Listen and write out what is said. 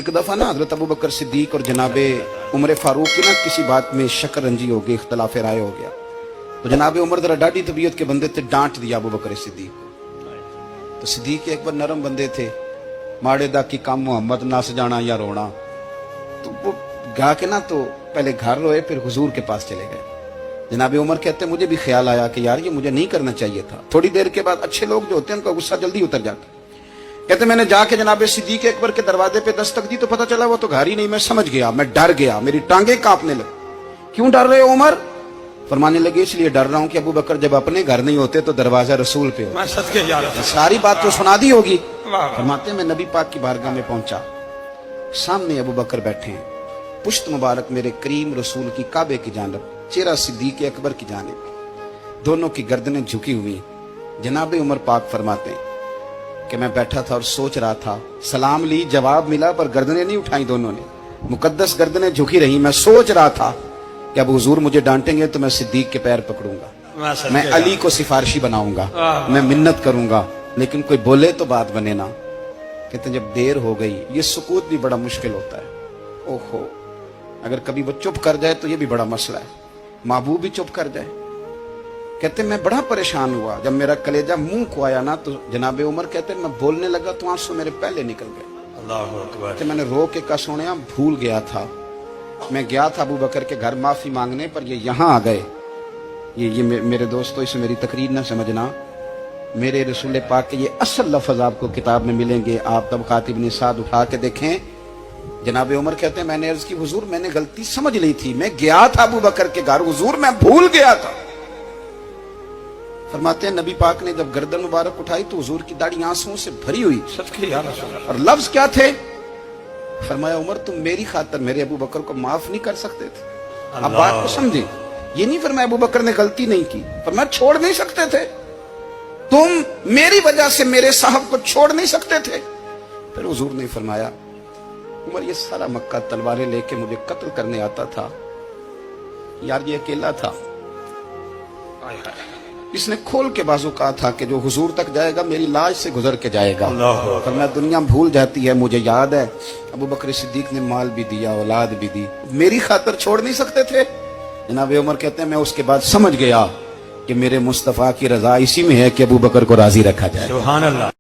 एक दफा ना हजरत अबू बकर सिद्दीक और जनाबे उमर फारूक की ना किसी बात में शक्कर रंजी हो गई, इख्तलाफ राय हो गया। तो जनाबे उमर जरा डाढ़ी तबीयत के बंदे थे, डांट दिया अबू बकर सिद्दीक को। तो सिद्दीक एक बार नरम बंदे थे, माड़े दा की काम मोहम्मद नस जाना या रोना। तो वो गा के ना तो पहले घर रोए, फिर हुजूर के पास चले गए। जनाबे उमर कहते मुझे भी ख्याल आया कि यार ये मुझे नहीं करना चाहिए था। थोड़ी देर के बाद अच्छे लोग जो होते हैं उनका गुस्सा जल्दी उतर जाता है। कहते मैंने जाके जनाबे सिद्दीक अकबर के दरवाजे पे दस्तक दी तो पता चला वो तो घर ही नहीं। मैं समझ गया, मैं डर गया, मेरी टांगे कांपने लगी। क्यों डर रहे हो उमर? फरमाने लगे इसलिए डर रहा हूं कि अबू बकर जब अपने घर नहीं होते तो दरवाजा रसूल पे हो। सारी बात तो सुना दी होगी। फरमाते मैं नबी पाक की बारगाह में पहुंचा, सामने अबू बकर बैठे हैं, पुश्त मुबारक मेरे करीम रसूल की काबे की जानब, चेहरा सिद्दीक अकबर की जानिब, दोनों की गर्दनें झुकी हुई। जनाबे उमर पाक फरमाते हैं कि मैं बैठा था और सोच रहा था, सलाम ली, जवाब मिला, पर गर्दनें नहीं उठाई दोनों ने, मुकद्दस गर्दनें झुकी रही। मैं सोच रहा था कि अब हुजूर मुझे डांटेंगे तो मैं सिद्दीक के पैर पकड़ूंगा, मैं अली को सिफारिशी बनाऊंगा, मैं मिन्नत करूंगा, लेकिन कोई बोले तो बात बने ना। कहते जब देर हो गई, ये सुकूत भी बड़ा मुश्किल होता है। ओहो, अगर कभी वो चुप कर जाए तो ये भी बड़ा मसला है, महबूब भी चुप कर जाए। कहते मैं बड़ा परेशान हुआ, जब मेरा कलेजा मुंह को आया ना तो जनाबे उमर कहते मैं बोलने लगा तो आंसू मेरे पहले निकल गए। अल्लाहु अकबर। मैंने रो के कहा सोनिया भूल गया था, मैं गया था अबू बकर के घर माफी मांगने, पर ये यहाँ आ गए। ये मेरे दोस्तों इसे मेरी तकरीर ना समझना, मेरे रसूल पाक के ये असल लफ्ज आपको किताब में मिलेंगे। आप तब खातिब निसाद उठा के देखें। जनाबे उमर कहते हैं मैंने अर्ज की हुजूर मैंने गलती समझ ली थी, मैं गया था अबू बकर के घर हुजूर, मैं भूल गया था। फरमाते हैं नबी पाक ने जब गर्दन मुबारक उठाई तो हुजूर की दाढ़ी आंसुओं से भरी हुई। और लफ्ज क्या थे? फरमाया उमर तुम मेरी खातर मेरे अबू बकर को माफ नहीं कर सकते थे? अब बात को समझे, ये नहीं फरमाया अबू बकर ने गलती नहीं की, फरमाया छोड़ नहीं सकते थे, तुम मेरी वजह से मेरे साहब को छोड़ नहीं सकते थे। फिर हुजूर ने फरमाया उमर ये सारा मक्का तलवारें लेके मुझे कत्ल करने आता था, यार ये अकेला था, इसने खोल के बाजू कहा था कि जो हुजूर तक जाएगा मेरी लाश से गुजर के जाएगा। पर मैं दुनिया भूल जाती है, मुझे याद है अबू बकर सिद्दीक ने माल भी दिया, औलाद भी दी, मेरी खातर छोड़ नहीं सकते थे। जनाब उमर कहते हैं मैं उसके बाद समझ गया कि मेरे मुस्तफा की रजा इसी में है कि अबू बकर को राजी रखा जाए। सुभान अल्लाह।